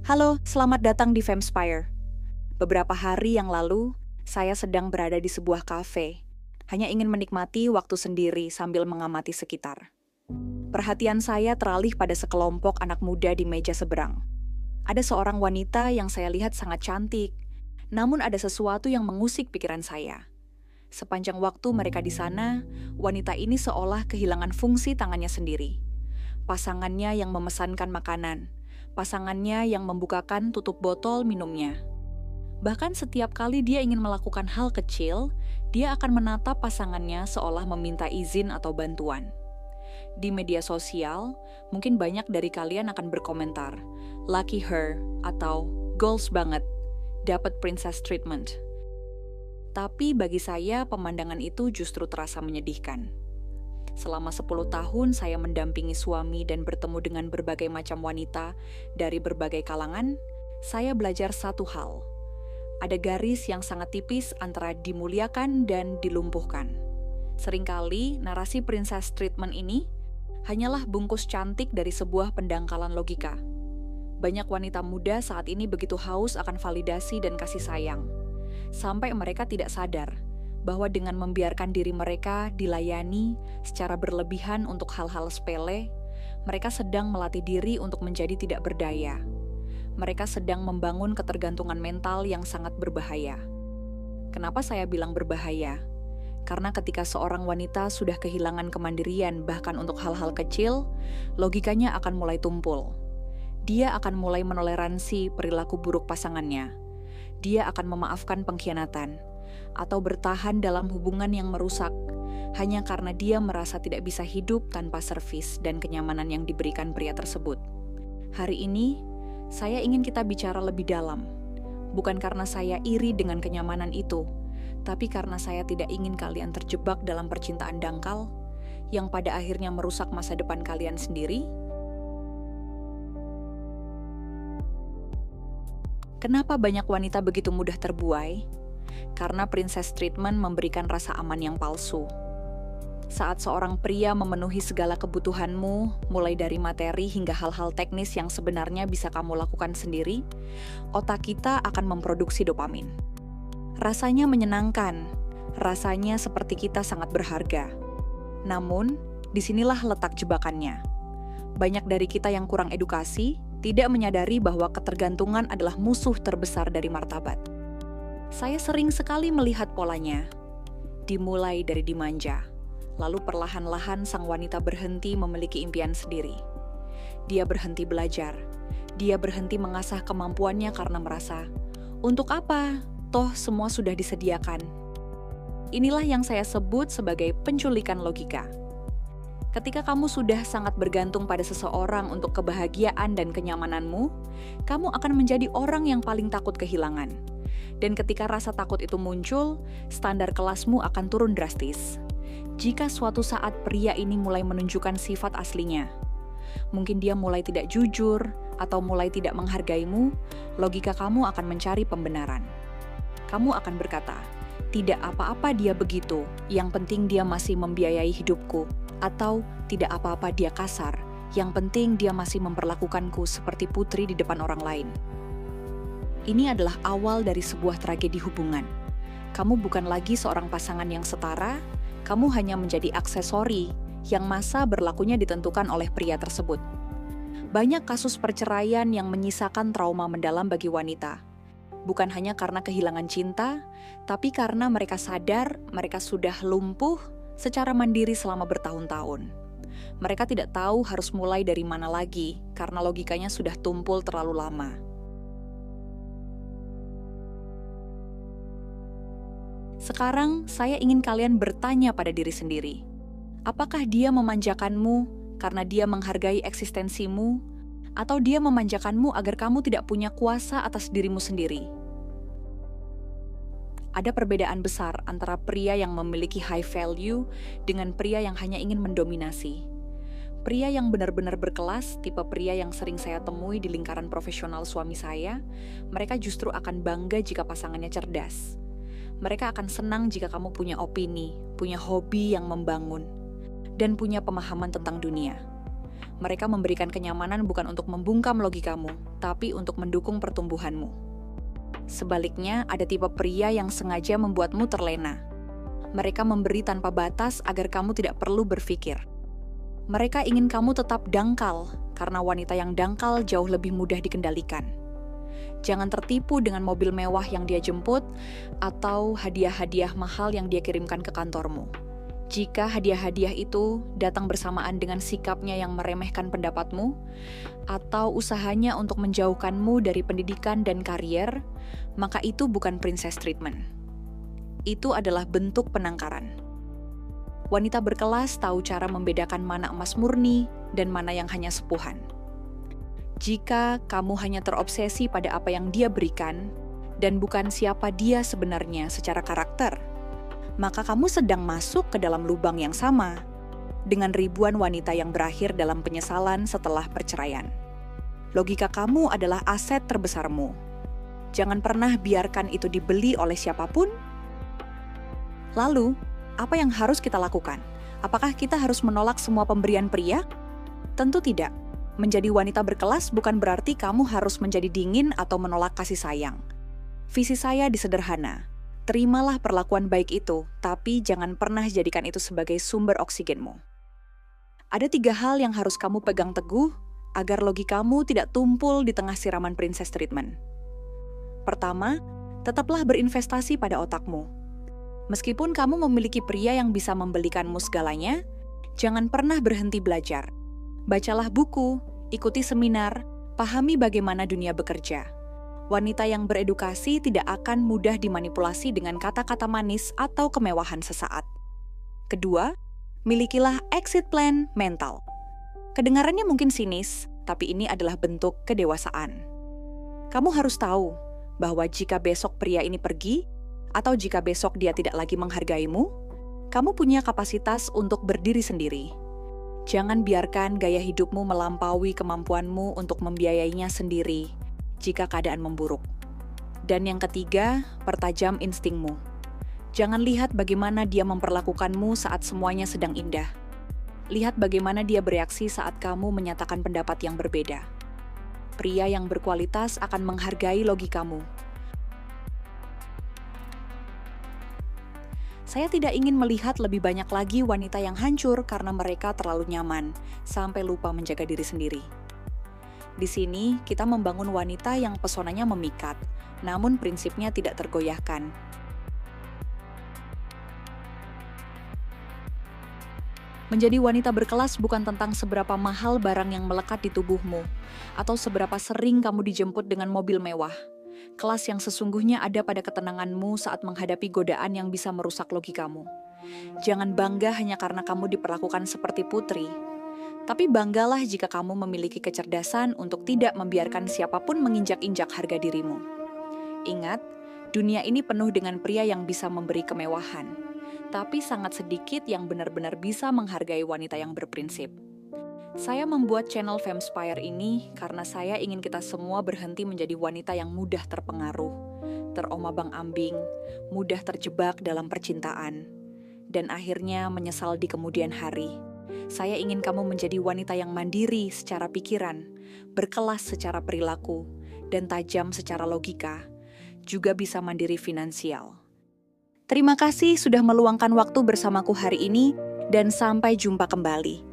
Halo, selamat datang di Femspire. Beberapa hari yang lalu, saya sedang berada di sebuah kafe. Hanya ingin menikmati waktu sendiri sambil mengamati sekitar. Perhatian saya teralih pada sekelompok anak muda di meja seberang. Ada seorang wanita yang saya lihat sangat cantik, namun ada sesuatu yang mengusik pikiran saya. Sepanjang waktu mereka di sana, wanita ini seolah kehilangan fungsi tangannya sendiri. Pasangannya yang memesankan makanan, pasangannya yang membukakan tutup botol minumnya. Bahkan setiap kali dia ingin melakukan hal kecil, dia akan menatap pasangannya seolah meminta izin atau bantuan. Di media sosial, mungkin banyak dari kalian akan berkomentar, "Lucky her" atau "Goals banget, dapat princess treatment." Tapi bagi saya, pemandangan itu justru terasa menyedihkan. Selama 10 tahun saya mendampingi suami dan bertemu dengan berbagai macam wanita dari berbagai kalangan, saya belajar satu hal. Ada garis yang sangat tipis antara dimuliakan dan dilumpuhkan. Seringkali narasi princess treatment ini hanyalah bungkus cantik dari sebuah pendangkalan logika. Banyak wanita muda saat ini begitu haus akan validasi dan kasih sayang, sampai mereka tidak sadar bahwa dengan membiarkan diri mereka dilayani secara berlebihan untuk hal-hal sepele, mereka sedang melatih diri untuk menjadi tidak berdaya. Mereka sedang membangun ketergantungan mental yang sangat berbahaya. Kenapa saya bilang berbahaya? Karena ketika seorang wanita sudah kehilangan kemandirian bahkan untuk hal-hal kecil, logikanya akan mulai tumpul. Dia akan mulai menoleransi perilaku buruk pasangannya. Dia akan memaafkan pengkhianatan atau bertahan dalam hubungan yang merusak hanya karena dia merasa tidak bisa hidup tanpa servis dan kenyamanan yang diberikan pria tersebut. Hari ini, saya ingin kita bicara lebih dalam. Bukan karena saya iri dengan kenyamanan itu, tapi karena saya tidak ingin kalian terjebak dalam percintaan dangkal yang pada akhirnya merusak masa depan kalian sendiri. Kenapa banyak wanita begitu mudah terbuai? Karena princess treatment memberikan rasa aman yang palsu. Saat seorang pria memenuhi segala kebutuhanmu, mulai dari materi hingga hal-hal teknis yang sebenarnya bisa kamu lakukan sendiri, otak kita akan memproduksi dopamin. Rasanya menyenangkan, rasanya seperti kita sangat berharga. Namun, disinilah letak jebakannya. Banyak dari kita yang kurang edukasi, tidak menyadari bahwa ketergantungan adalah musuh terbesar dari martabat. Saya sering sekali melihat polanya. Dimulai dari dimanja, lalu perlahan-lahan sang wanita berhenti memiliki impian sendiri. Dia berhenti belajar, dia berhenti mengasah kemampuannya karena merasa, untuk apa? Toh semua sudah disediakan. Inilah yang saya sebut sebagai penculikan logika. Ketika kamu sudah sangat bergantung pada seseorang untuk kebahagiaan dan kenyamananmu, kamu akan menjadi orang yang paling takut kehilangan. Dan ketika rasa takut itu muncul, standar kelasmu akan turun drastis. Jika suatu saat pria ini mulai menunjukkan sifat aslinya, mungkin dia mulai tidak jujur atau mulai tidak menghargaimu, logika kamu akan mencari pembenaran. Kamu akan berkata, tidak apa-apa dia begitu, yang penting dia masih membiayai hidupku. Atau tidak apa-apa dia kasar, yang penting dia masih memperlakukanku seperti putri di depan orang lain. Ini adalah awal dari sebuah tragedi hubungan. Kamu bukan lagi seorang pasangan yang setara, kamu hanya menjadi aksesori yang masa berlakunya ditentukan oleh pria tersebut. Banyak kasus perceraian yang menyisakan trauma mendalam bagi wanita. Bukan hanya karena kehilangan cinta, tapi karena mereka sadar mereka sudah lumpuh secara mandiri selama bertahun-tahun. Mereka tidak tahu harus mulai dari mana lagi karena logikanya sudah tumpul terlalu lama. Sekarang saya ingin kalian bertanya pada diri sendiri. Apakah dia memanjakanmu karena dia menghargai eksistensimu, atau dia memanjakanmu agar kamu tidak punya kuasa atas dirimu sendiri? Ada perbedaan besar antara pria yang memiliki high value dengan pria yang hanya ingin mendominasi. Pria yang benar-benar berkelas, tipe pria yang sering saya temui di lingkaran profesional suami saya, mereka justru akan bangga jika pasangannya cerdas. Mereka akan senang jika kamu punya opini, punya hobi yang membangun, dan punya pemahaman tentang dunia. Mereka memberikan kenyamanan bukan untuk membungkam logikamu, tapi untuk mendukung pertumbuhanmu. Sebaliknya, ada tipe pria yang sengaja membuatmu terlena. Mereka memberi tanpa batas agar kamu tidak perlu berpikir. Mereka ingin kamu tetap dangkal, karena wanita yang dangkal jauh lebih mudah dikendalikan. Jangan tertipu dengan mobil mewah yang dia jemput, atau hadiah-hadiah mahal yang dia kirimkan ke kantormu. Jika hadiah-hadiah itu datang bersamaan dengan sikapnya yang meremehkan pendapatmu, atau usahanya untuk menjauhkanmu dari pendidikan dan karier, maka itu bukan princess treatment. Itu adalah bentuk penangkaran. Wanita berkelas tahu cara membedakan mana emas murni dan mana yang hanya sepuhan. Jika kamu hanya terobsesi pada apa yang dia berikan, dan bukan siapa dia sebenarnya secara karakter, maka kamu sedang masuk ke dalam lubang yang sama dengan ribuan wanita yang berakhir dalam penyesalan setelah perceraian. Logika kamu adalah aset terbesarmu. Jangan pernah biarkan itu dibeli oleh siapapun. Lalu, apa yang harus kita lakukan? Apakah kita harus menolak semua pemberian pria? Tentu tidak. Menjadi wanita berkelas bukan berarti kamu harus menjadi dingin atau menolak kasih sayang. Visi saya sederhana. Terimalah perlakuan baik itu, tapi jangan pernah jadikan itu sebagai sumber oksigenmu. Ada 3 hal yang harus kamu pegang teguh agar logikamu tidak tumpul di tengah siraman princess treatment. Pertama, tetaplah berinvestasi pada otakmu. Meskipun kamu memiliki pria yang bisa membelikanmu segalanya, jangan pernah berhenti belajar. Bacalah buku, ikuti seminar, pahami bagaimana dunia bekerja. Wanita yang beredukasi tidak akan mudah dimanipulasi dengan kata-kata manis atau kemewahan sesaat. Kedua, milikilah exit plan mental. Kedengarannya mungkin sinis, tapi ini adalah bentuk kedewasaan. Kamu harus tahu bahwa jika besok pria ini pergi, atau jika besok dia tidak lagi menghargaimu, kamu punya kapasitas untuk berdiri sendiri. Jangan biarkan gaya hidupmu melampaui kemampuanmu untuk membiayainya sendiri jika keadaan memburuk. Dan yang ketiga, pertajam instingmu. Jangan lihat bagaimana dia memperlakukanmu saat semuanya sedang indah. Lihat bagaimana dia bereaksi saat kamu menyatakan pendapat yang berbeda. Pria yang berkualitas akan menghargai logikamu. Saya tidak ingin melihat lebih banyak lagi wanita yang hancur karena mereka terlalu nyaman, sampai lupa menjaga diri sendiri. Di sini, kita membangun wanita yang pesonanya memikat, namun prinsipnya tidak tergoyahkan. Menjadi wanita berkelas bukan tentang seberapa mahal barang yang melekat di tubuhmu, atau seberapa sering kamu dijemput dengan mobil mewah. Kelas yang sesungguhnya ada pada ketenanganmu saat menghadapi godaan yang bisa merusak logikamu. Jangan bangga hanya karena kamu diperlakukan seperti putri. Tapi banggalah jika kamu memiliki kecerdasan untuk tidak membiarkan siapapun menginjak-injak harga dirimu. Ingat, dunia ini penuh dengan pria yang bisa memberi kemewahan, tapi sangat sedikit yang benar-benar bisa menghargai wanita yang berprinsip. Saya membuat channel Femspire ini karena saya ingin kita semua berhenti menjadi wanita yang mudah terpengaruh, terombang-ambing, mudah terjebak dalam percintaan, dan akhirnya menyesal di kemudian hari. Saya ingin kamu menjadi wanita yang mandiri secara pikiran, berkelas secara perilaku, dan tajam secara logika, juga bisa mandiri finansial. Terima kasih sudah meluangkan waktu bersamaku hari ini, dan sampai jumpa kembali.